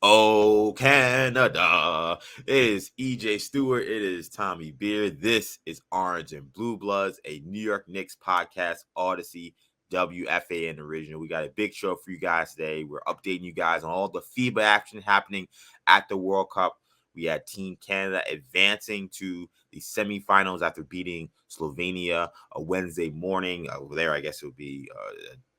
Oh, Canada. It is EJ Stewart. It is Tommy Beer. This is Orange and Blue Bloods, a New York Knicks podcast, Audacy WFAN original. We got a big show for you guys today. We're updating you guys on all the FIBA action happening at the World Cup. We had Team Canada advancing to the semifinals after beating Slovenia a Wednesday morning. Over there, I guess it would be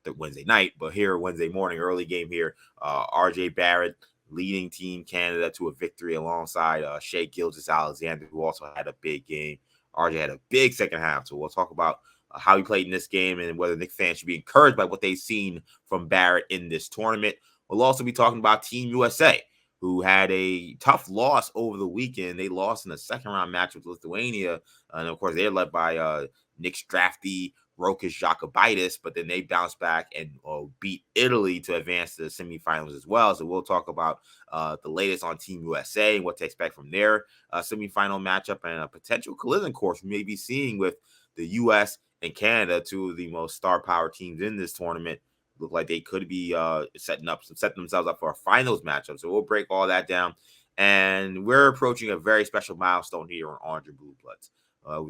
the Wednesday night, but here, Wednesday morning, early game here. RJ Barrett leading Team Canada to a victory alongside Shai Gilgeous-Alexander, who also had a big game. RJ had a big second half, so we'll talk about how he played in this game and whether Knicks fans should be encouraged by what they've seen from Barrett in this tournament. We'll also be talking about Team USA, who had a tough loss over the weekend. They lost in the second-round match with Lithuania, and of course, they're led by Knicks draftee Rokas Jokubaitis, but then they bounced back and beat Italy to advance to the semifinals as well. So we'll talk about the latest on Team USA and what to expect from their semifinal matchup and a potential collision course we may be seeing with the U.S. and Canada, two of the most star power teams in this tournament. Look like they could be setting themselves up for a finals matchup. So we'll break all that down. And we're approaching a very special milestone here on Orange and Blue Bloods.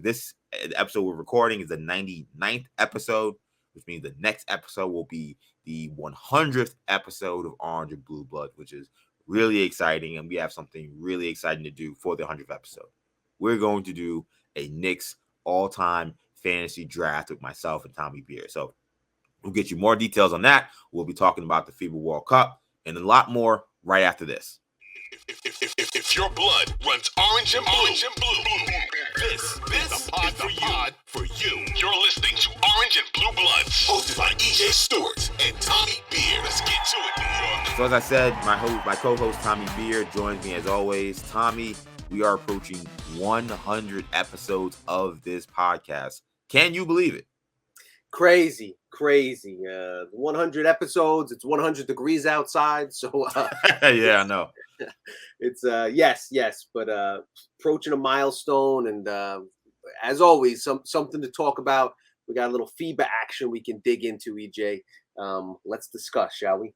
This episode we're recording is the 99th episode, which means the next episode will be the 100th episode of Orange and Blue Blood, which is really exciting. And we have something really exciting to do for the 100th episode. We're going to do a Knicks all-time fantasy draft with myself and Tommy Beer. So we'll get you more details on that. We'll be talking about the FIBA World Cup and a lot more right after this. If your blood runs orange and blue, this is the pod for you. You're listening to Orange and Blue Bloods, hosted by EJ Stewart and Tommy Beer. Let's get to it, New York. So as I said, my co-host Tommy Beer joins me as always. Tommy, we are approaching 100 episodes of this podcast. Can you believe it? Crazy. 100 episodes. It's 100 degrees outside. So yeah, I know. It's yes, but approaching a milestone, and as always, something to talk about. We got a little FIBA action we can dig into, EJ. Let's discuss, shall we?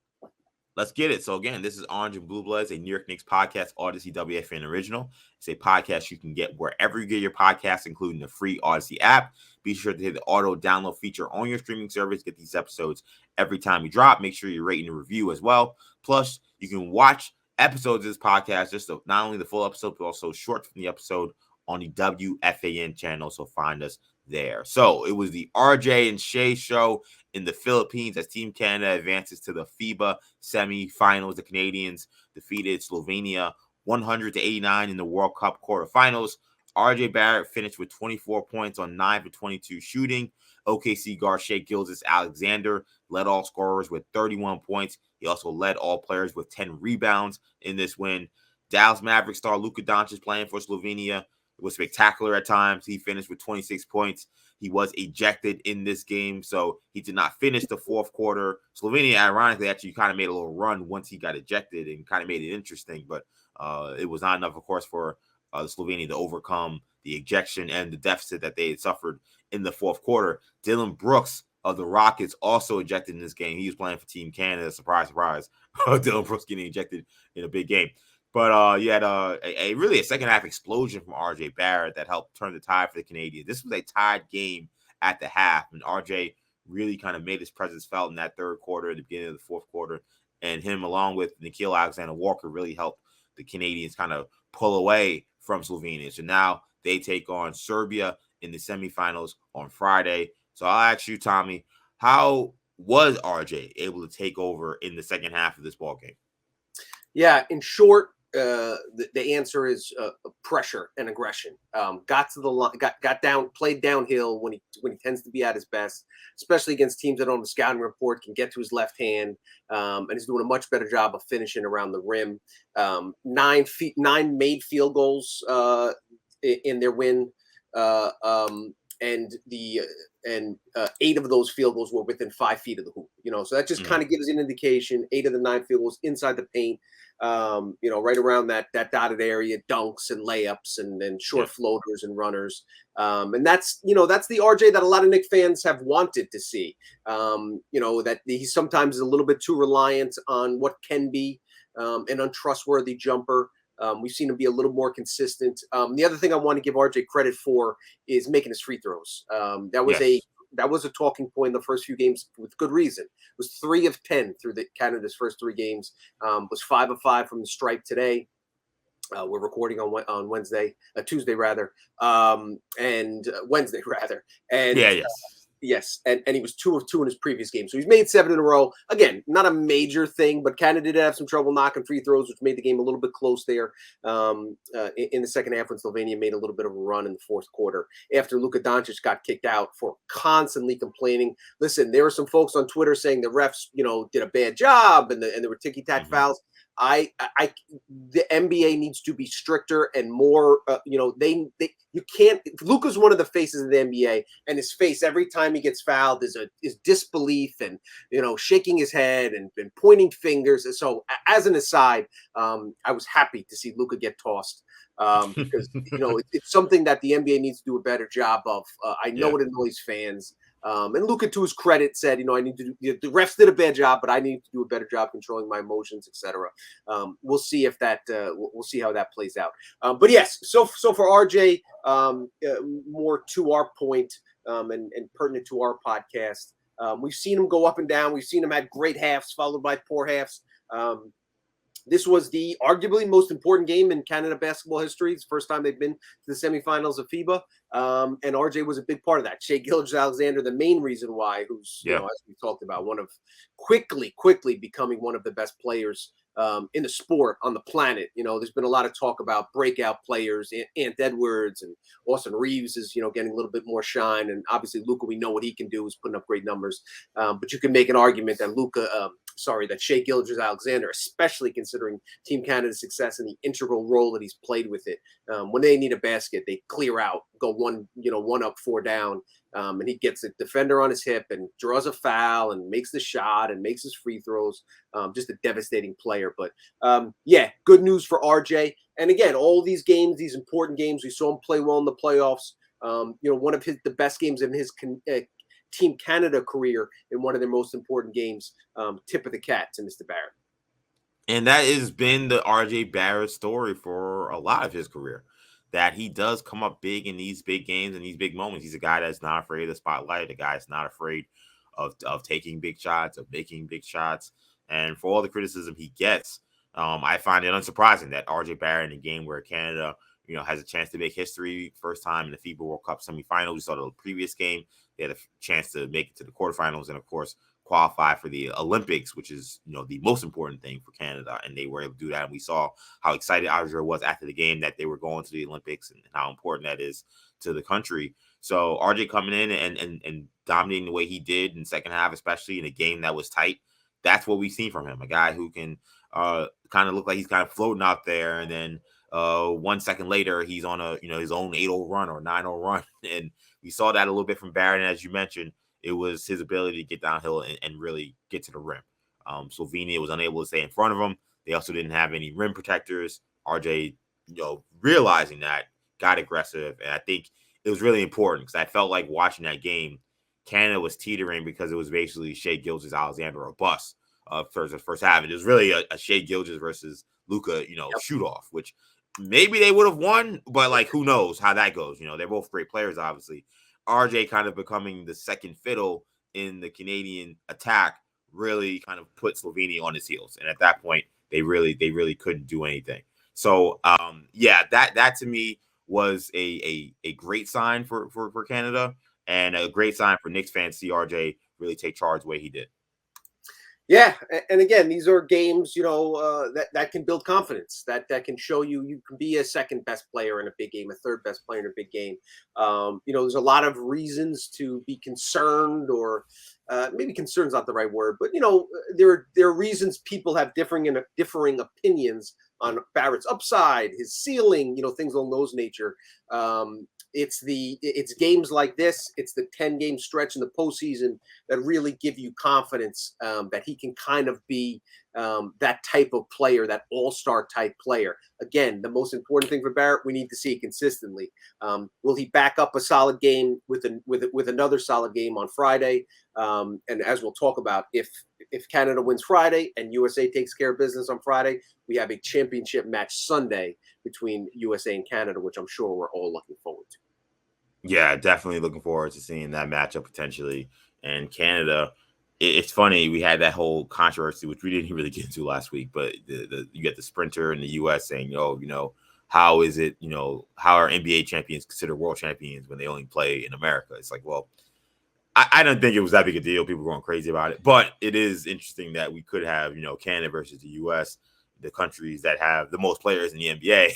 Let's get it. So again, this is Orange and Blue Bloods, a New York Knicks podcast, Audacy WFAN original. It's a podcast you can get wherever you get your podcasts, including the free Audacy app. Be sure to hit the auto download feature on your streaming service. Get these episodes every time we drop. Make sure you're rating and review as well. Plus, you can watch episodes of this podcast, not only the full episode, but also short from the episode on the WFAN channel. So find us there. So it was the RJ and Shai show in the Philippines as Team Canada advances to the FIBA semifinals. The Canadians defeated Slovenia 100-89 in the World Cup quarterfinals. RJ Barrett finished with 24 points on 9 for 22 shooting. OKC guard Shai Gilgeous-Alexander led all scorers with 31 points. He also led all players with 10 rebounds in this win. Dallas Mavericks star Luka Doncic playing for Slovenia. It was spectacular at times. He finished with 26 points. He was ejected in this game, so he did not finish the fourth quarter. Slovenia, ironically, actually kind of made a little run once he got ejected and kind of made it interesting, but it was not enough, of course, for the Slovenia to overcome the ejection and the deficit that they had suffered in the fourth quarter. Dylan Brooks of the Rockets also ejected in this game. He was playing for Team Canada. Surprise, surprise. Dylan Brooks getting ejected in a big game. But you had really a second half explosion from RJ Barrett that helped turn the tide for the Canadians. This was a tied game at the half, and RJ really kind of made his presence felt in that third quarter, at the beginning of the fourth quarter. And him, along with Nickeil Alexander-Walker, really helped the Canadians kind of pull away from Slovenia. So now they take on Serbia in the semifinals on Friday. So I'll ask you, Tommy, how was RJ able to take over in the second half of this ball game? Yeah, in short, the answer is pressure and aggression. Got to the line, got down, played downhill when he tends to be at his best, especially against teams that on the scouting report can get to his left hand, and he's doing a much better job of finishing around the rim. 9 made field goals in their win, and 8 of those field goals were within 5 feet of the hoop. So that just kind of gives an indication. 8 of the 9 field goals inside the paint. Right around that dotted area, dunks and layups and short floaters and runners. And that's the RJ that a lot of Knicks fans have wanted to see. That he's sometimes a little bit too reliant on what can be an untrustworthy jumper. We've seen him be a little more consistent. The other thing I want to give RJ credit for is making his free throws. That was a talking point in the first few games with good reason. It was 3 of 10 through Canada's first 3 games. Was 5 of 5 from the stripe today. We're recording on Wednesday, Tuesday rather, and Wednesday rather. And yes, and he was 2 of 2 in his previous game. So he's made 7 in a row. Again, not a major thing, but Canada did have some trouble knocking free throws, which made the game a little bit close there in the second half when Slovenia made a little bit of a run in the fourth quarter after Luka Doncic got kicked out for constantly complaining. Listen, there were some folks on Twitter saying the refs, did a bad job and there were ticky-tack fouls. The NBA needs to be stricter and more. You can't. Luka's one of the faces of the NBA, and his face every time he gets fouled is disbelief and shaking his head and pointing fingers. And so, as an aside, I was happy to see Luka get tossed because it's something that the NBA needs to do a better job of. I know it annoys fans. And Luka, to his credit, said, I need to do, the refs did a bad job, but I need to do a better job controlling my emotions, etc. We'll see if that, we'll see how that plays out. But yes, so for RJ, more to our point and pertinent to our podcast, we've seen him go up and down. We've seen him have great halves followed by poor halves. This was the arguably most important game in Canada basketball history. It's the first time they've been to the semifinals of FIBA. And RJ was a big part of that. Shai Gilgeous-Alexander, the main reason why, who's, as we talked about, quickly becoming one of the best players in the sport on the planet. There's been a lot of talk about breakout players. Ant Edwards and Austin Reeves is, getting a little bit more shine. And obviously Luka, we know what he can do, is putting up great numbers. But you can make an argument that that Shai Gilgeous-Alexander, especially considering Team Canada's success and the integral role that he's played with it. When they need a basket, they clear out, go one up, 4 down. And he gets a defender on his hip and draws a foul and makes the shot and makes his free throws. Just a devastating player. But good news for RJ. And again, all these games, these important games, we saw him play well in the playoffs. One of the best games in his Team Canada career in one of their most important games. Tip of the cap to Mr. Barrett. And that has been the RJ Barrett story for a lot of his career, that he does come up big in these big games and these big moments. He's a guy that's not afraid of the spotlight, a guy that's not afraid of taking big shots, of making big shots. And for all the criticism he gets, I find it unsurprising that RJ Barrett, in a game where Canada, has a chance to make history, first time in the FIBA World Cup semifinals. We saw the previous game, they had a chance to make it to the quarterfinals and, of course, qualify for the Olympics, which is, the most important thing for Canada. And they were able to do that. And we saw how excited RJ was after the game that they were going to the Olympics and how important that is to the country. So RJ coming in and dominating the way he did in the second half, especially in a game that was tight, that's what we've seen from him. A guy who can kind of look like he's kind of floating out there, and then 1 second later he's on his own 8-0 run or 9-0 run. And we saw that a little bit from Barrett. And as you mentioned, it was his ability to get downhill and really get to the rim. Slovenia was unable to stay in front of him. They also didn't have any rim protectors. RJ, realizing that, got aggressive. And I think it was really important because I felt like watching that game, Canada was teetering because it was basically Shai Gilgeous-Alexander or bust for the first half. And it was really a Shai Gilgeous versus Luka, shoot off, which maybe they would have won, but who knows how that goes. They're both great players, obviously. RJ kind of becoming the second fiddle in the Canadian attack really kind of put Slovenia on his heels. And at that point, they really couldn't do anything. So, that to me was a great sign for Canada, and a great sign for Knicks fans to see RJ really take charge the way he did. Yeah, and again, these are games, that can build confidence, that can show you can be a second best player in a big game, a third best player in a big game. There's a lot of reasons to be concerned, or maybe concern's not the right word, but there are reasons people have differing opinions on Barrett's upside, his ceiling, things along those nature. It's games like this. It's the 10-game stretch in the postseason that really give you confidence that he can kind of be that type of player, that all-star type player. Again, the most important thing for Barrett, we need to see it consistently. Will he back up a solid game with another solid game on Friday? And as we'll talk about, if if Canada wins Friday and USA takes care of business on Friday, we have a championship match Sunday between USA and Canada, which I'm sure we're all looking forward to. Yeah, definitely looking forward to seeing that matchup potentially. And Canada, it's funny, we had that whole controversy, which we didn't really get into last week, but you get the sprinter in the U.S. saying, how is it, how are NBA champions considered world champions when they only play in America? It's like, well, I don't think it was that big a deal. People were going crazy about it, but it is interesting that we could have, Canada versus the U.S., the countries that have the most players in the NBA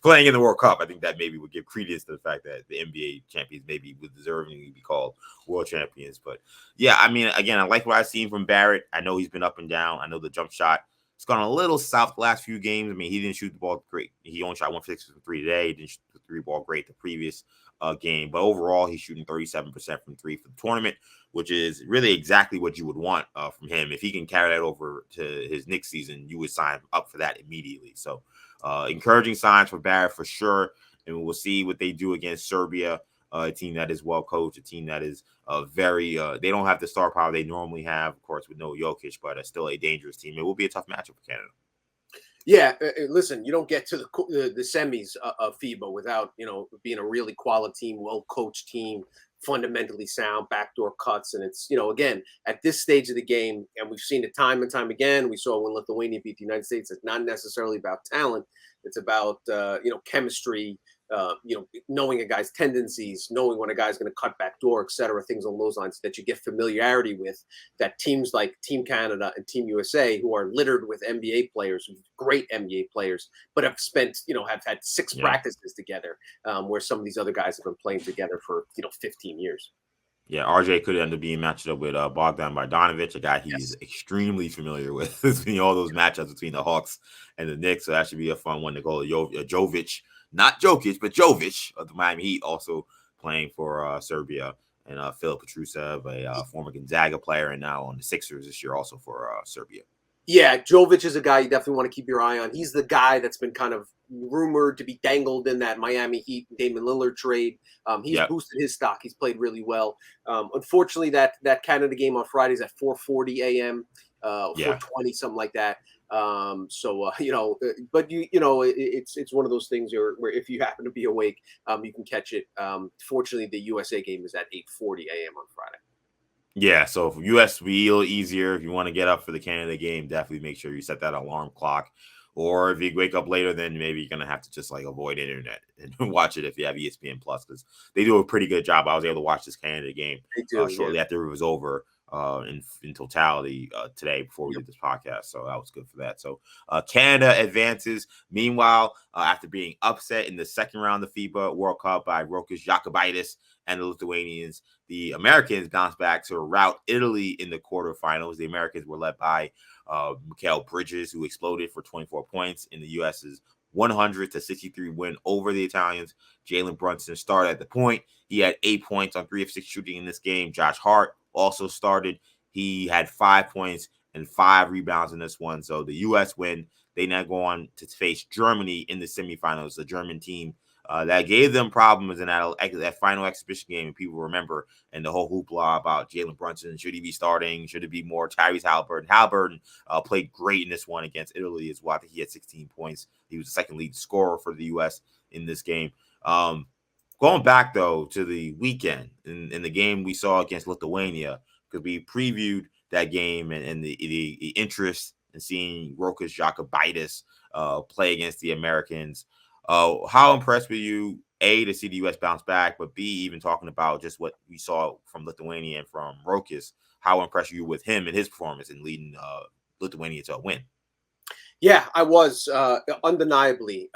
playing in the World Cup. I think that maybe would give credence to the fact that the NBA champions maybe would deservingly be called world champions. But yeah, I mean, again, I like what I've seen from Barrett. I know he's been up and down. I know the jump shot, it's gone a little south the last few games. I mean, he didn't shoot the ball great. He only shot 1 for 6 from 3 today. He didn't shoot the 3 ball great the previous game. But overall, he's shooting 37% from 3 for the tournament, which is really exactly what you would want from him. If he can carry that over to his Knicks season, you would sign up for that immediately. So encouraging signs for Barrett for sure. And we'll see what they do against Serbia, a team that is well coached, a team that is they don't have the star power they normally have, of course, with no Jokic, but still a dangerous team. It will be a tough matchup for Canada. Yeah, listen, you don't get to the semis of FIBA without, being a really quality team, well-coached team, fundamentally sound, backdoor cuts. And it's, again, at this stage of the game, and we've seen it time and time again, we saw when Lithuania beat the United States, it's not necessarily about talent. It's about, chemistry, knowing a guy's tendencies, knowing when a guy's going to cut back door, et cetera, things along those lines that you get familiarity with, that teams like Team Canada and Team USA, who are littered with NBA players, great NBA players, but have spent, have had 6 practices together, where some of these other guys have been playing together for, 15 years. Yeah, RJ could end up being matched up with Bogdan Bogdanovic, a guy he's extremely familiar with. All those matchups between the Hawks and the Knicks, so that should be a fun one to go. Jovic, not Jokic, but Jovic of the Miami Heat, also playing for Serbia, and Filip Petrusev, a former Gonzaga player, and now on the Sixers this year, also for Serbia. Yeah, Jovic is a guy you definitely want to keep your eye on. He's the guy that's been kind of rumored to be dangled in that Miami Heat Damian Lillard trade. He's boosted his stock. He's played really well. Unfortunately, that Canada game on Friday is at 4:40 a.m., 4:20, something like that. But it's one of those things where if you happen to be awake, you can catch it. Fortunately, the USA game is at 8:40 a.m. on Friday. Yeah, so for US, be a little easier. If you want to get up for the Canada game, definitely make sure you set that alarm clock. Or if you wake up later, then maybe you're going to have to just avoid internet and watch it if you have ESPN Plus, because they do a pretty good job. I was able to watch this Canada game shortly after it was over in totality today before we did this podcast. So that was good for that. So Canada advances. Meanwhile, after being upset in the second round of FIBA World Cup by Rokas Jokubaitis and the Lithuanians, the Americans bounced back to rout Italy in the quarterfinals. The Americans were led by Mikal Bridges, who exploded for 24 points in the U.S.'s 100-63 win over the Italians. Jalen Brunson started at the point. He had 8 points on 3 of 6 shooting in this game. Josh Hart also started. He had 5 points and 5 rebounds in this one. So the U.S. win. They now go on to face Germany in the semifinals, the German team that gave them problems in that final exhibition game. And people remember, and the whole hoopla about Jalen Brunson. Should he be starting? Should it be more Tyrese Halliburton? Halliburton played great in this one against Italy as well. I think he had 16 points. He was the second lead scorer for the U.S. in this game. Going back, though, to the weekend in the game we saw against Lithuania, because we previewed that game and the interest in seeing Rokas Jokubaitis play against the Americans. How impressed were you, A, to see the U.S. bounce back, but B, even talking about just what we saw from Lithuania and from Rokas? How impressed were you with him and his performance in leading Lithuania to a win? Yeah, I was undeniably.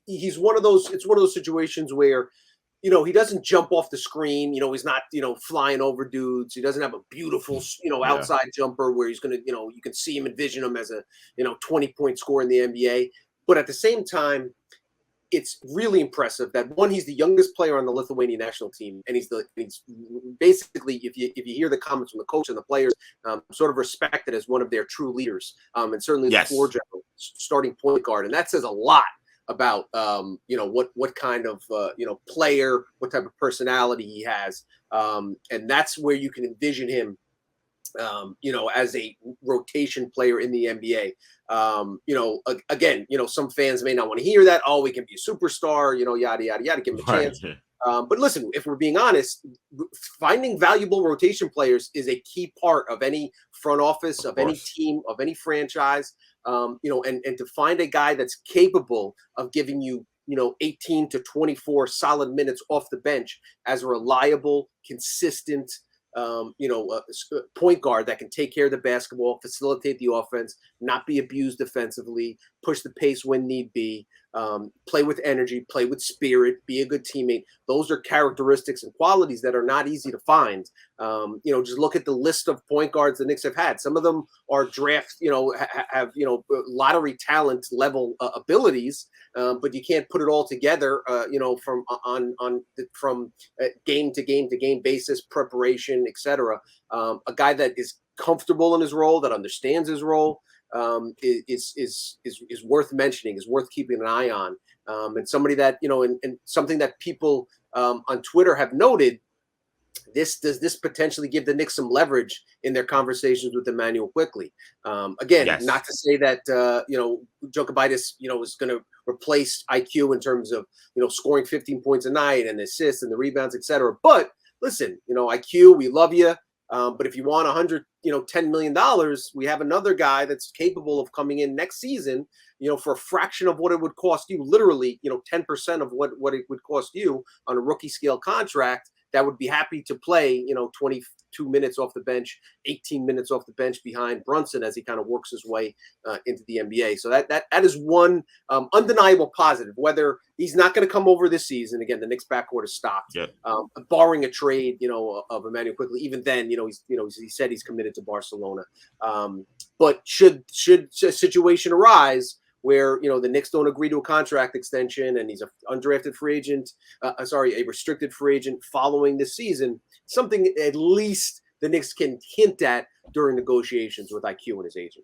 He's one of those. It's one of those situations where, he doesn't jump off the screen. He's not, flying over dudes. He doesn't have a beautiful, outside jumper where he's going to, you can see him, envision him as a, 20-point scorer in the NBA. But at the same time, it's really impressive that, one, he's the youngest player on the Lithuanian national team, and he's basically, if you hear the comments from the coach and the players, sort of respected as one of their true leaders, and certainly the floor general, starting point guard, and that says a lot about what kind of player, what type of personality he has, and that's where you can envision him as a rotation player in the NBA. Again, some fans may not want to hear that. Oh, we can be a superstar, yada, yada, yada, give him a Right. chance. But listen, if we're being honest, finding valuable rotation players is a key part of any front office, of any team, of any franchise. And to find a guy that's capable of giving you, 18 to 24 solid minutes off the bench as a reliable, consistent, point guard that can take care of the basketball, facilitate the offense, not be abused defensively, push the pace when need be, play with energy, play with spirit, be a good teammate. Those are characteristics and qualities that are not easy to find. Just look at the list of point guards the Knicks have had. Some of them are draft, have lottery talent level abilities, but you can't put it all together, from game to game to game basis, preparation, etc. A guy that is comfortable in his role, that understands his role, is worth mentioning, is worth keeping an eye on, and somebody that and something that people on Twitter have noted. Does this potentially give the Knicks some leverage in their conversations with Emmanuel Quickley? Again, Yes. Not to say that Jokubaitis is going to replace IQ in terms of scoring 15 points a night and assists and the rebounds, etc. But listen, IQ, we love you, but if you want $10 million, we have another guy that's capable of coming in next season, for a fraction of what it would cost you, literally, 10% of what it would cost you on a rookie scale contract. That would be happy to play, 22 minutes off the bench, 18 minutes off the bench behind Brunson as he kind of works his way into the NBA. So that is one undeniable positive. Whether he's not going to come over this season, again, the Knicks backcourt is stocked. Yep. Barring a trade, of Emmanuel Quickley. Even then, he said he's committed to Barcelona. But should a situation arise where the Knicks don't agree to a contract extension and he's an undrafted free agent, a restricted free agent following this season, something at least the Knicks can hint at during negotiations with IQ and his agent.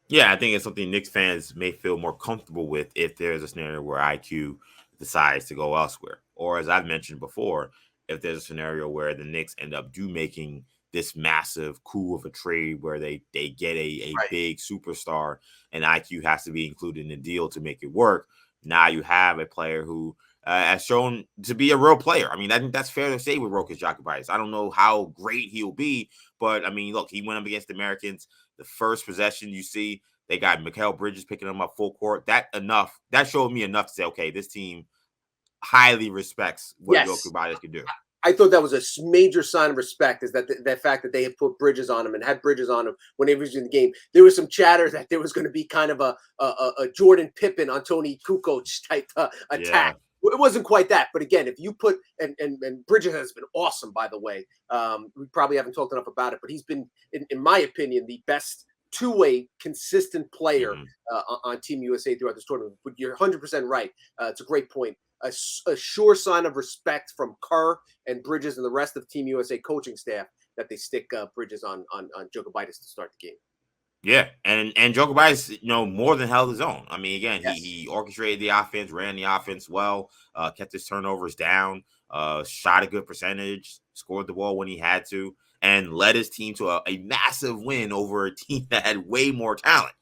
Yeah, I think it's something Knicks fans may feel more comfortable with if there's a scenario where IQ decides to go elsewhere. Or as I've mentioned before, if there's a scenario where the Knicks end up making this massive coup of a trade where they get a Right. big superstar and IQ has to be included in the deal to make it work. Now you have a player who has shown to be a real player. I mean, I think that's fair to say with Rokas Jokubaitis. I don't know how great he'll be, but I mean, look, he went up against the Americans. The first possession you see, they got Mikal Bridges picking him up full court. That showed me enough to say, okay, this team highly respects what Jokubaitis can do. I thought that was a major sign of respect, is that the fact that they had put Bridges on him and had Bridges on him when he was in the game. There was some chatter that there was going to be kind of a Jordan Pippen on Tony Kukoc type attack. Yeah. It wasn't quite that, but again, if you put and Bridges has been awesome, by the way. We probably haven't talked enough about it, but he's been, in my opinion, the best two-way consistent player on Team USA throughout this tournament. But you're 100% right. It's a great point. A sure sign of respect from Kerr and Bridges and the rest of Team USA coaching staff that they stick Bridges on Jokubaitis to start the game. Yeah, and Jokubaitis, more than held his own. I mean, again, he orchestrated the offense, ran the offense well, kept his turnovers down, shot a good percentage, scored the ball when he had to, and led his team to a massive win over a team that had way more talent,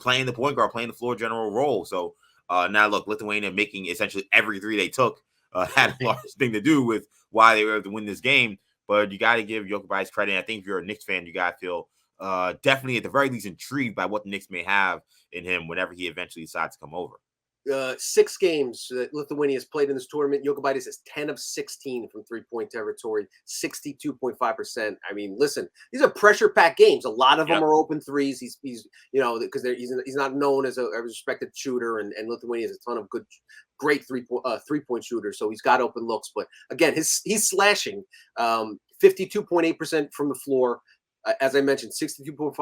playing the point guard, playing the floor general role. So now, look, Lithuania making essentially every three they took had a large thing to do with why they were able to win this game. But you got to give Jokubaitis credit. I think if you're a Knicks fan, you got to feel definitely, at the very least, intrigued by what the Knicks may have in him whenever he eventually decides to come over. 6 games that Lithuania has played in this tournament. Jokubaitis is 10 of 16 from three-point territory, 62.5%. I mean, listen, these are pressure-packed games. A lot of them are open threes. He's because he's not known as a respected shooter, and Lithuania has a ton of great three-point shooters, so he's got open looks. But again, he's slashing 52.8% from the floor. As I mentioned, 62.5%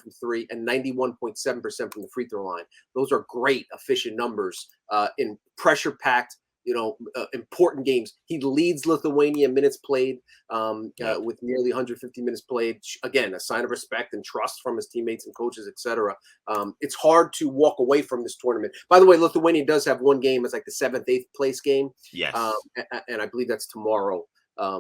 from three and 91.7% from the free throw line. Those are great, efficient numbers in pressure-packed, important games. He leads Lithuania minutes played with nearly 150 minutes played. Again, a sign of respect and trust from his teammates and coaches, etc. It's hard to walk away from this tournament. By the way, Lithuania does have one game as like the 7th, 8th place game. Yes. And I believe that's tomorrow.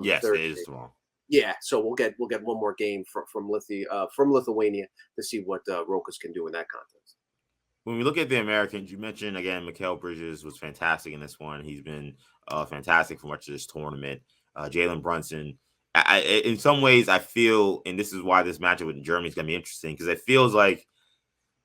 Yes, Thursday. it is tomorrow. Yeah, so we'll get one more game from Lithuania to see what Rokas can do in that contest. When we look at the Americans, you mentioned again, Mikal Bridges was fantastic in this one. He's been fantastic for much of this tournament. Jalen Brunson, in some ways, I feel, and this is why this matchup with Germany is going to be interesting, because it feels like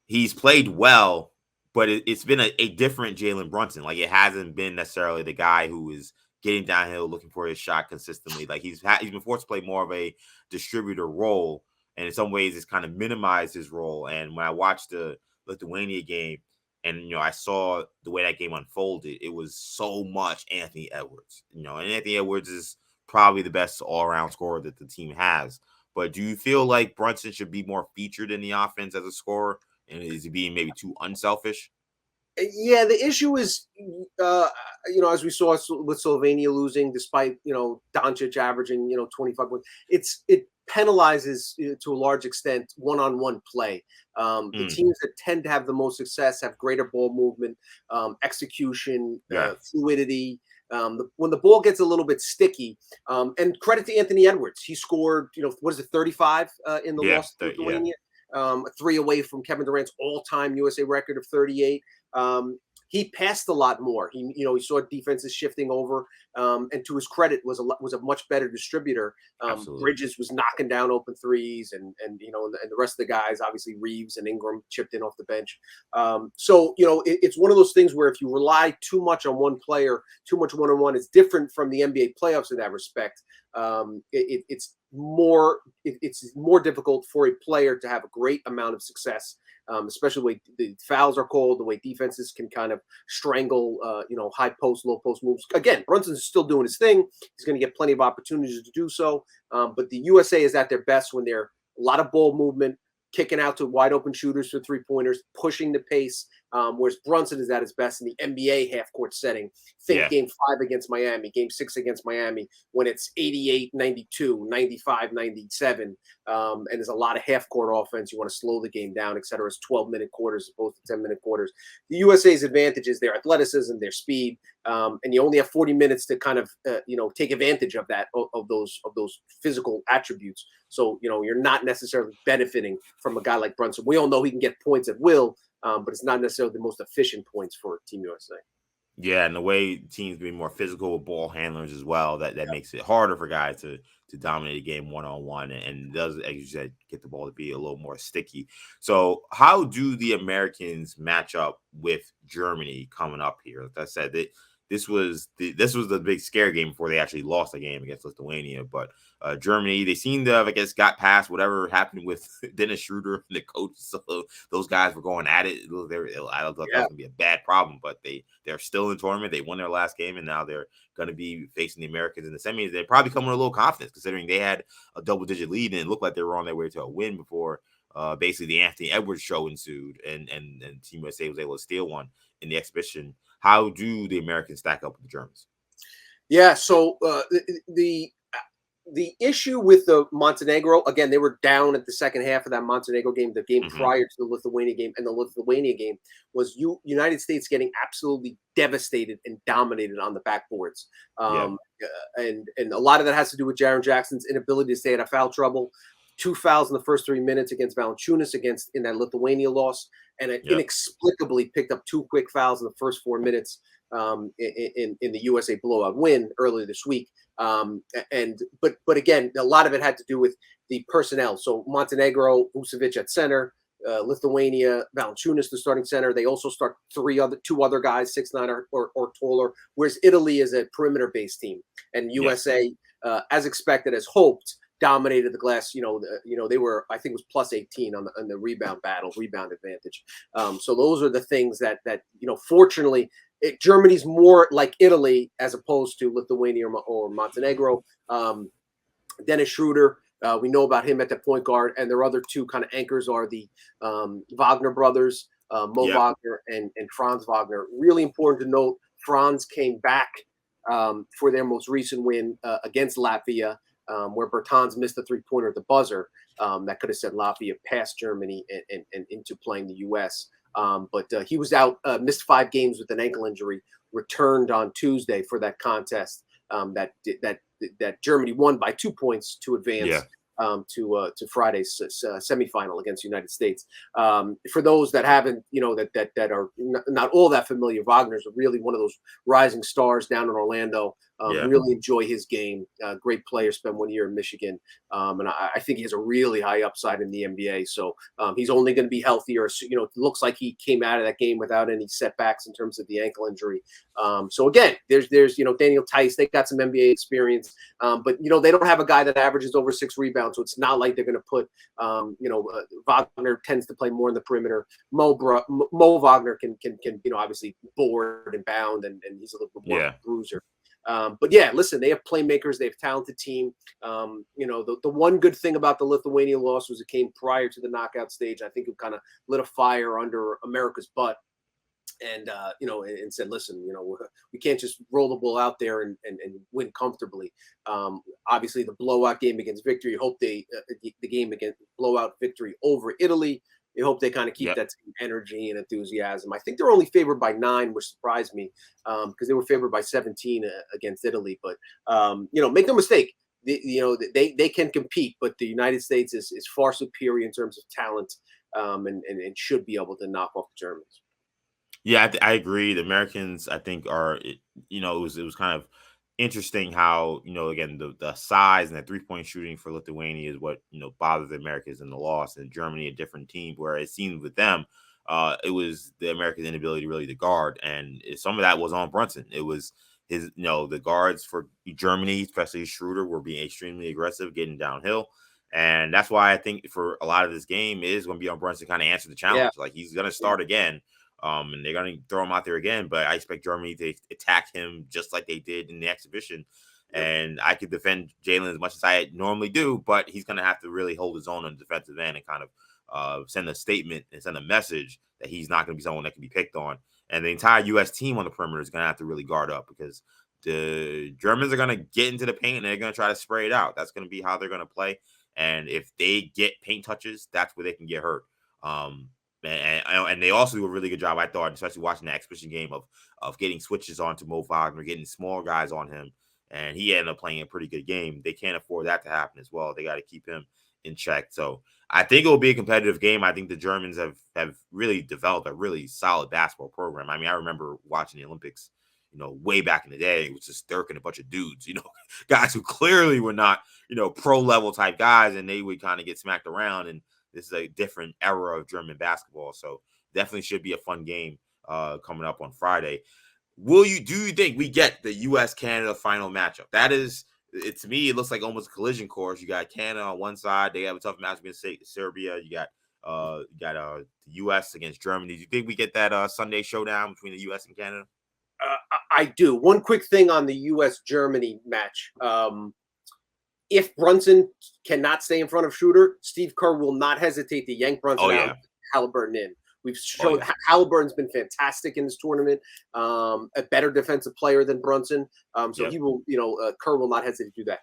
he's played well, but it's been a different Jalen Brunson. Like, it hasn't been necessarily the guy who is getting downhill, looking for his shot consistently. Like, he's been forced to play more of a distributor role, and in some ways, it's kind of minimized his role. And when I watched the Lithuania game, and I saw the way that game unfolded, it was so much Anthony Edwards. And Anthony Edwards is probably the best all-around scorer that the team has. But do you feel like Brunson should be more featured in the offense as a scorer? And is he being maybe too unselfish? Yeah, the issue is, as we saw with Slovenia losing, despite Doncic averaging 25 points, it penalizes to a large extent one-on-one play. The teams that tend to have the most success have greater ball movement, execution, fluidity. When the ball gets a little bit sticky, and credit to Anthony Edwards, he scored 35 in the loss to Lithuania. 3 away from Kevin Durant's all-time USA record of 38. He passed a lot more. He saw defenses shifting over, and to his credit, was a much better distributor. Bridges was knocking down open threes, and the rest of the guys, obviously Reeves and Ingram, chipped in off the bench. So it's one of those things where if you rely too much on one player, too much one-on-one, it's different from the NBA playoffs in that respect. It's more difficult for a player to have a great amount of success, especially when the fouls are called, the way defenses can kind of strangle, high post, low post moves. Again, Brunson's still doing his thing. He's going to get plenty of opportunities to do so. But the USA is at their best when they're a lot of ball movement, kicking out to wide open shooters for 3-pointers, pushing the pace, whereas Brunson is at his best in the NBA half-court setting. Think Game 5 against Miami, Game 6 against Miami, when it's 88-92, 95-97, and there's a lot of half-court offense. You want to slow the game down, et cetera. It's 12-minute quarters as opposed to 10-minute quarters. The USA's advantage is their athleticism, their speed, and you only have 40 minutes to kind of, take advantage of that, of those physical attributes. So, you're not necessarily benefiting from a guy like Brunson. We all know he can get points at will, but it's not necessarily the most efficient points for Team USA. Yeah, and the way teams be more physical with ball handlers as well, that makes it harder for guys to dominate a game one-on-one, and does, as you said, get the ball to be a little more sticky. So how do the Americans match up with Germany coming up here? Like I said, this was the big scare game before they actually lost the game against Lithuania. But Germany, they seem to have, I guess, got past whatever happened with Dennis Schroeder and the coach. So those guys were going at it. I don't thought that was going to be a bad problem, but they're still in the tournament. They won their last game, and now they're going to be facing the Americans in the semis. They're probably coming with a little confidence, considering they had a double-digit lead and it looked like they were on their way to a win before basically the Anthony Edwards show ensued, and Team USA was able to steal one in the exhibition. How do the Americans stack up with the Germans? Yeah, so the issue with the Montenegro, again, they were down at the second half of that Montenegro game, the game prior to the Lithuania game, and the Lithuania game was United States getting absolutely devastated and dominated on the backboards. And a lot of that has to do with Jaren Jackson's inability to stay out of foul trouble. 2 fouls in the first 3 minutes against Valanciunas in that Lithuania loss, and it inexplicably picked up 2 quick fouls in the first 4 minutes in the USA blowout win earlier this week. But again, a lot of it had to do with the personnel. So Montenegro, Vucevic at center, Lithuania, Valanciunas the starting center. They also start 2 other guys, 6'9" or taller. Whereas Italy is a perimeter-based team, and USA, as expected, as hoped, dominated the glass. They were, I think it was plus 18 on the rebound advantage. So those are the things that fortunately, Germany's more like Italy as opposed to Lithuania or Montenegro. Dennis Schroeder, we know about him at the point guard, and their other 2 kind of anchors are the Wagner brothers, Wagner and Franz Wagner. Really important to note, Franz came back for their most recent win against Latvia, where Bertans missed a 3-pointer at the buzzer that could have sent Latvia past Germany and into playing the U.S. But he was out, missed 5 games with an ankle injury, returned on Tuesday for that contest that that Germany won by 2 points to advance. Yeah. To Friday's semifinal against the United States. For those that haven't, that are not all that familiar, Wagner's really one of those rising stars down in Orlando. Really enjoy his game. Great player, spent 1 year in Michigan. And I think he has a really high upside in the NBA. So he's only going to be healthier. So, it looks like he came out of that game without any setbacks in terms of the ankle injury. So again, there's Daniel Tice. They got some NBA experience, but they don't have a guy that averages over 6 rebounds. So it's not like they're going to put, Wagner tends to play more in the perimeter. Mo Wagner can obviously board and bound, and he's a little bit more bruiser. But yeah, listen, they have playmakers. They have talented team. The one good thing about the Lithuania loss was it came prior to the knockout stage. I think it kind of lit a fire under America's butt. And, and said, listen, we can't just roll the ball out there and win comfortably. Obviously, the blowout game against victory, hope the game against blowout victory over Italy, you hope they kind of keep that same energy and enthusiasm. I think they're only favored by 9, which surprised me because they were favored by 17 against Italy. But, make no mistake, they can compete, but the United States is far superior in terms of talent and should be able to knock off the Germans. Yeah, I agree. The Americans, I think, are, it was kind of interesting how, again, the size and the 3-point shooting for Lithuania is what, bothered the Americans in the loss, and Germany, a different team, where it seemed with them, it was the Americans' inability really to guard. And some of that was on Brunson. It was his, the guards for Germany, especially Schroeder, were being extremely aggressive, getting downhill. And that's why I think for a lot of this game, it is going to be on Brunson to kind of answer the challenge. Yeah. Like, he's going to start again. And they're going to throw him out there again, but I expect Germany to attack him just like they did in the exhibition. And I could defend Jalen as much as I normally do, but he's going to have to really hold his own on the defensive end and kind of send a statement and send a message that he's not going to be someone that can be picked on. And the entire U.S. team on the perimeter is going to have to really guard up, because the Germans are going to get into the paint and they're going to try to spray it out. That's going to be how they're going to play. And if they get paint touches, that's where they can get hurt. And they also do a really good job, I thought, especially watching the exhibition game of getting switches onto Mo Wagner, getting small guys on him, and he ended up playing a pretty good game. They can't afford that to happen as well. They got to keep him in check. So I think it will be a competitive game. I think the Germans have really developed a really solid basketball program. I mean, I remember watching the Olympics, way back in the day. It was just Dirk and a bunch of dudes, guys who clearly were not, pro level type guys, and they would kind of get smacked around. And this is a different era of German basketball. So definitely should be a fun game coming up on Friday. Do you think we get the U.S.-Canada final matchup? That is, to me, it looks like almost a collision course. You got Canada on one side. They have a tough match against Serbia. You got the U.S. against Germany. Do you think we get that Sunday showdown between the U.S. and Canada? I do. One quick thing on the U.S.-Germany match. If Brunson cannot stay in front of Schroeder, Steve Kerr will not hesitate to yank Brunson out, Halliburton in. We've shown Halliburton's been fantastic in this tournament, a better defensive player than Brunson. He will, Kerr will not hesitate to do that.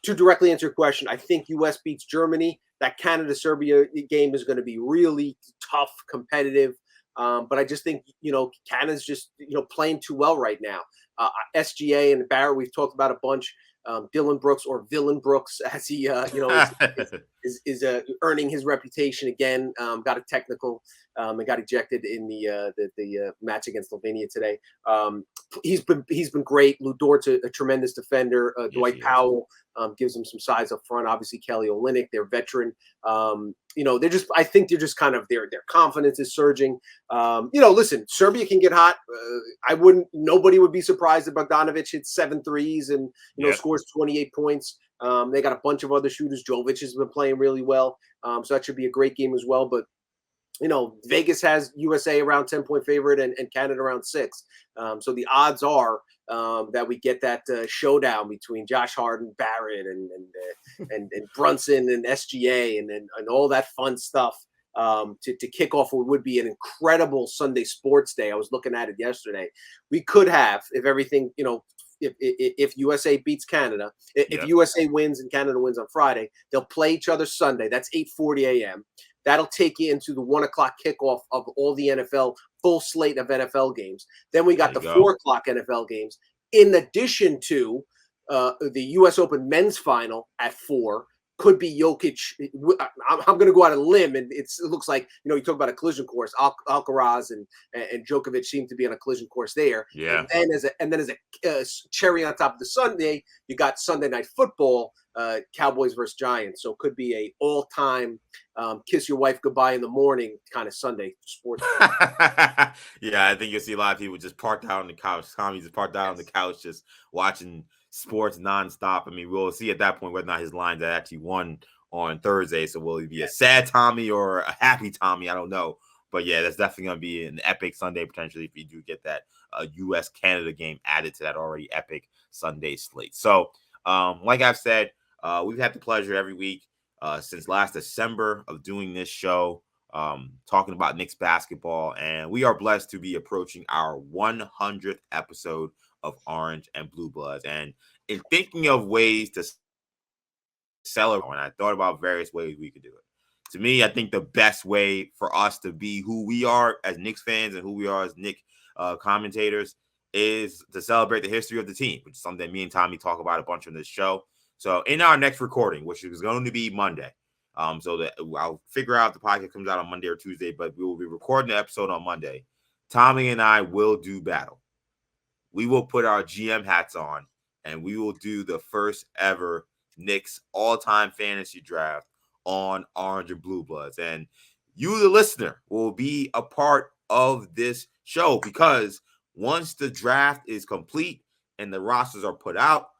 To directly answer your question, I think U.S. beats Germany. That Canada-Serbia game is going to be really tough, competitive. But I just think, Canada's just, playing too well right now. SGA and Barrett, we've talked about a bunch. Dylan Brooks, or Villain Brooks, as he is earning his reputation again. Got a technical and got ejected in the match against Slovenia today. He's been great. Lou Dort's a tremendous defender. Dwight Powell gives him some size up front. Obviously, Kelly Olynyk, their veteran. I think they're just kind of their confidence is surging. Listen, Serbia can get hot. Nobody would be surprised if Bogdanovic hits 7 threes and scores 28 points. They got a bunch of other shooters. Jovic has been playing really well. So that should be a great game as well. But Vegas has USA around 10-point favorite and Canada around 6. So the odds are that we get that showdown between Josh Harden, Barrett, and Brunson and SGA and all that fun stuff to kick off what would be an incredible Sunday sports day. I was looking at it yesterday. We could have, if everything, if USA beats Canada, if USA wins and Canada wins on Friday, they'll play each other Sunday. That's 8:40 a.m. That'll take you into the 1 o'clock kickoff of all the NFL, full slate of NFL games. Then we got the 4 o'clock NFL games, in addition to the U.S. Open men's final at 4 could be Jokic. I'm going to go out on a limb, and it looks like, you talk about a collision course. Alcaraz and Djokovic seem to be on a collision course there. Yeah. And then as a cherry on top of the Sunday, you got Sunday Night Football, Cowboys versus Giants. So it could be a all-time kiss your wife goodbye in the morning kind of Sunday sports. Yeah, I think you'll see a lot of people just parked out on the couch. Tommy just parked out on the couch, just watching sports nonstop. I mean, we'll see at that point whether or not his lines actually won on Thursday. So will he be a sad Tommy or a happy Tommy? I don't know. But yeah, that's definitely going to be an epic Sunday potentially if you do get that U.S.-Canada game added to that already epic Sunday slate. So like I've said, we've had the pleasure every week since last December of doing this show, talking about Knicks basketball. And we are blessed to be approaching our 100th episode of Orange and Blue Bloods. And in thinking of ways to celebrate, and I thought about various ways we could do it. To me, I think the best way for us to be who we are as Knicks fans and who we are as Knicks commentators is to celebrate the history of the team, which is something that me and Tommy talk about a bunch on this show. So in our next recording, which is going to be Monday, so that I'll figure out the podcast comes out on Monday or Tuesday, but we will be recording the episode on Monday. Tommy and I will do battle. We will put our GM hats on, and we will do the first ever Knicks all-time fantasy draft on Orange and Blue Bloods. And you, the listener, will be a part of this show because once the draft is complete and the rosters are put out,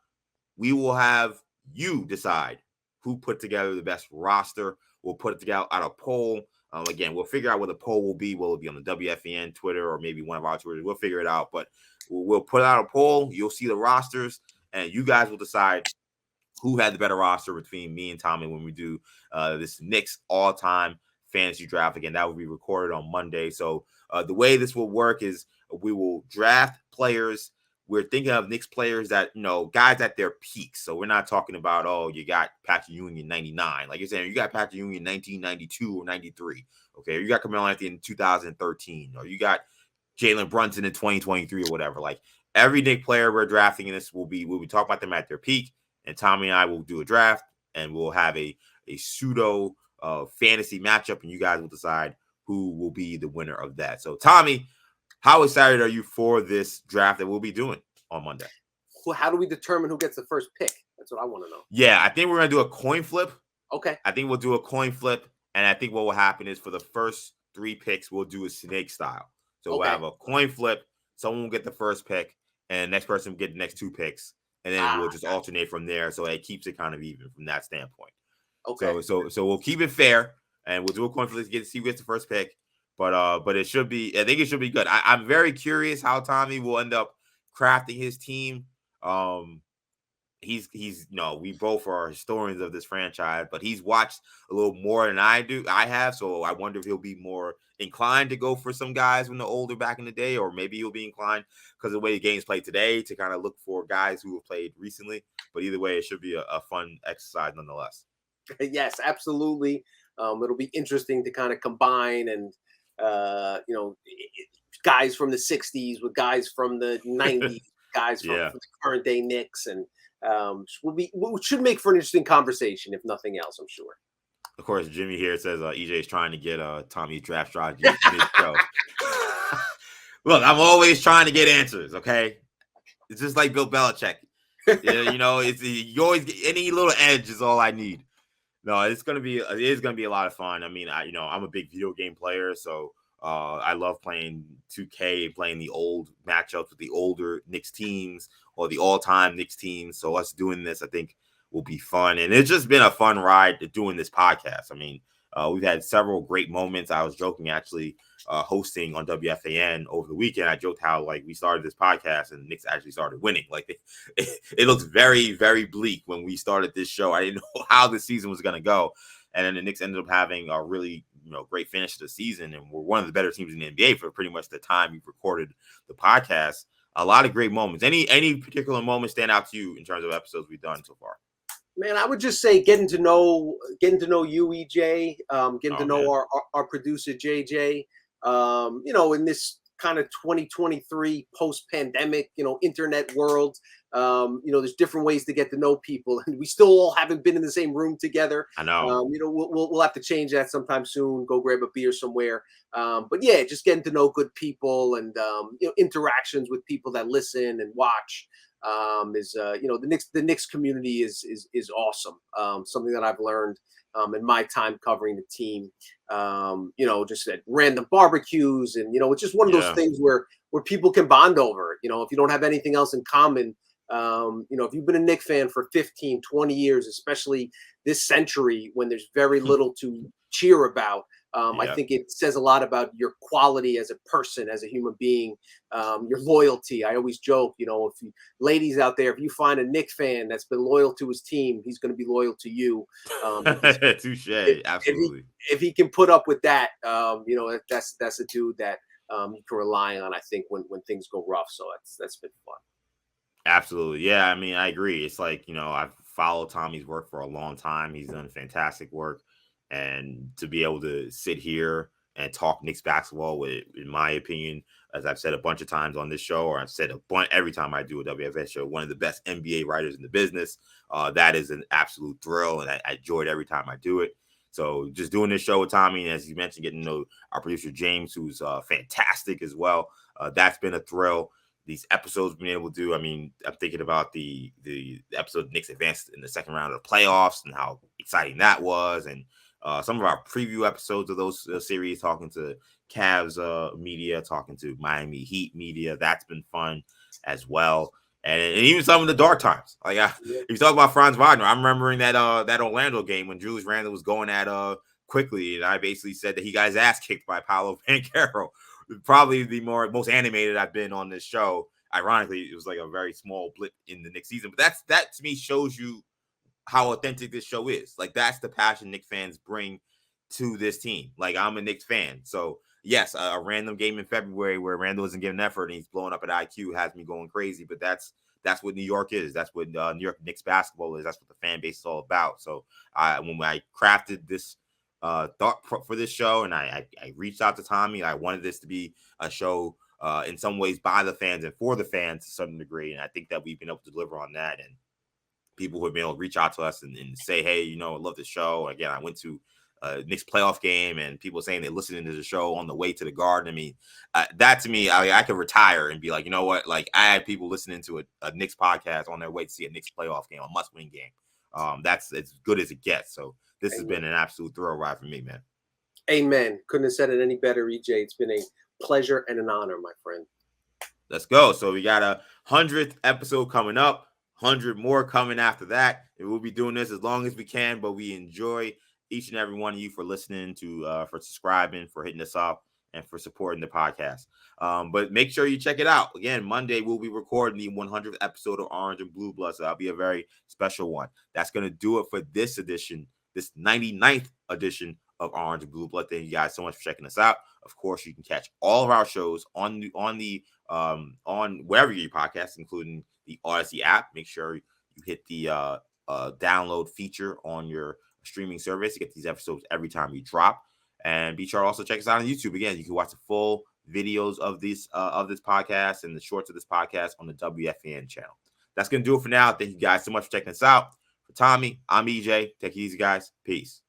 we will have you decide who put together the best roster. We'll put it together out a poll. Again, we'll figure out what the poll will be. Will it be on the WFAN Twitter or maybe one of our Twitters? We'll figure it out. But we'll put out a poll. You'll see the rosters, and you guys will decide who had the better roster between me and Tommy when we do this Knicks all-time fantasy draft. Again, that will be recorded on Monday. So the way this will work is we will draft players. We're thinking of Knicks players that, guys at their peaks. So we're not talking about, you got Patrick Ewing in 99. Like you're saying, you got Patrick Ewing in 1992 or 93. Okay, or you got Carmelo Anthony in 2013. Or you got Jalen Brunson in 2023 or whatever. Like every Knicks player we're drafting in this we'll be talking about them at their peak. And Tommy and I will do a draft, and we'll have a pseudo fantasy matchup, and you guys will decide who will be the winner of that. So, Tommy, how excited are you for this draft that we'll be doing on Monday? Well, how do we determine who gets the first pick? That's what I want to know. Yeah, I think we're going to do a coin flip. Okay. I think we'll do a coin flip, and I think what will happen is for the first 3 picks, we'll do a snake style. So we'll have a coin flip. Someone will get the first pick, and the next person will get the next 2 picks. And then we'll just alternate from there, so it keeps it kind of even from that standpoint. Okay. So we'll keep it fair, and we'll do a coin flip to see who gets the first pick. But it should be. I think it should be good. I'm very curious how Tommy will end up crafting his team. He's we both are historians of this franchise, but he's watched a little more than I have, so I wonder if he'll be more inclined to go for some guys when they're older back in the day, or maybe he'll be inclined because of the way the game's played today to kind of look for guys who have played recently. But either way, it should be a fun exercise nonetheless. Yes, absolutely. It'll be interesting to kind of combine and guys from the 60s with guys from the 90s, guys from the current day Knicks, and should make for an interesting conversation, if nothing else, I'm sure. Of course, Jimmy here says EJ is trying to get Tommy's draft strategy mid-show. Look, I'm always trying to get answers, okay? It's just like Bill Belichick. It's you always get any little edge is all I need. No, it is gonna be a lot of fun. I mean, I'm a big video game player, so I love playing 2K, playing the old matchups with the older Knicks teams or the all-time Knicks teams. So us doing this, I think, will be fun. And it's just been a fun ride doing this podcast. I mean, we've had several great moments. I was joking, actually, hosting on WFAN over the weekend. I joked how, we started this podcast and Knicks actually started winning. It looks very, very bleak when we started this show. I didn't know how the season was going to go. And then the Knicks ended up having a really, great finish to the season. And we're one of the better teams in the NBA for pretty much the time we've recorded the podcast. A lot of great moments. Any particular moments stand out to you in terms of episodes we've done so far? Man, I would just say getting to know you, EJ, getting to know our producer, JJ. In this kind of 2023 post-pandemic, internet world. There's different ways to get to know people, and we still all haven't been in the same room together. I know. We'll have to change that sometime soon. Go grab a beer somewhere. But yeah, just getting to know good people and interactions with people that listen and watch. The Knicks community is awesome. Something that I've learned in my time covering the team. Just at random barbecues, and it's just one of those things where people can bond over. If you don't have anything else in common, if you've been a Knicks fan for 15, 20 years, especially this century when there's very little to cheer about, I think it says a lot about your quality as a person, as a human being, your loyalty. I always joke, ladies out there, if you find a Knicks fan that's been loyal to his team, he's going to be loyal to you. Touche, absolutely. If he can put up with that, that's a dude that you can rely on, I think, when things go rough. So that's been fun. Absolutely. Yeah, I mean, I agree. It's like, I've followed Tommy's work for a long time. He's done fantastic work. And to be able to sit here and talk Knicks basketball with, in my opinion, as I've said a bunch of times on this show, or I've said a bunch every time I do a WFAN show, one of the best NBA writers in the business. That is an absolute thrill, and I enjoy it every time I do it. So just doing this show with Tommy, and as you mentioned, getting to know our producer James, who's fantastic as well. That's been a thrill. These episodes being able to do, I mean, I'm thinking about the episode Knicks advanced in the second round of the playoffs and how exciting that was, and some of our preview episodes of those series, talking to Cavs media, talking to Miami Heat media. That's been fun as well. And even some of the dark times. Like, if you talk about Franz Wagner, I'm remembering that Orlando game when Julius Randle was going at quickly, and I basically said that he got his ass kicked by Paolo Banchero. Probably the most animated I've been on this show. Ironically, it was like a very small blip in the Knicks season, but that to me shows you how authentic this show is. Like, that's the passion Knicks fans bring to this team. Like, I'm a Knicks fan, so yes, a random game in February where Randall isn't giving effort and he's blowing up at IQ has me going crazy. But that's what New York is. That's what New York Knicks basketball is. That's what the fan base is all about. So when I crafted this thought for this show, and I reached out to Tommy, I wanted this to be a show in some ways by the fans and for the fans to some degree, and I think that we've been able to deliver on that. And people who have been able to reach out to us and say, hey, I love the show. Again, I went to Knicks playoff game, and people saying they're listening to the show on the way to the Garden. I mean, that to me, I could retire and be like, you know what? Like, I had people listening to a Knicks podcast on their way to see a Knicks playoff game, a must-win game. That's as good as it gets. So this has been an absolute thrill ride for me, man. Amen. Couldn't have said it any better, EJ. It's been a pleasure and an honor, my friend. Let's go. So we got a 100th episode coming up, 100 more coming after that. And we'll be doing this as long as we can, but we enjoy each and every one of you for listening to, for subscribing, for hitting us up, and for supporting the podcast. But make sure you check it out. Again, Monday, we'll be recording the 100th episode of Orange and Blue Blood. So that'll be a very special one. That's going to do it for this edition, this 99th edition of Orange and Blue Blood. Thank you guys so much for checking us out. Of course, you can catch all of our shows on wherever you get your podcasts, including the Audacy app. Make sure you hit the download feature on your streaming service to get these episodes every time we drop. And be sure to also check us out on YouTube. Again, you can watch the full videos of this podcast and the shorts of this podcast on the WFAN channel. That's going to do it for now. Thank you guys so much for checking us out. For Tommy, I'm EJ. Take it easy, guys. Peace.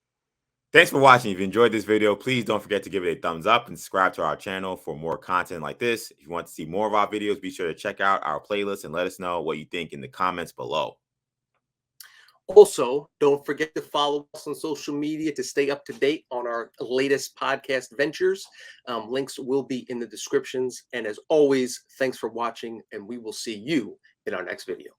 Thanks for watching. If you enjoyed this video, please don't forget to give it a thumbs up and subscribe to our channel for more content like this. If you want to see more of our videos, be sure to check out our playlist and let us know what you think in the comments below. Also, don't forget to follow us on social media to stay up to date on our latest podcast ventures. Links will be in the descriptions. And as always, thanks for watching, and we will see you in our next video.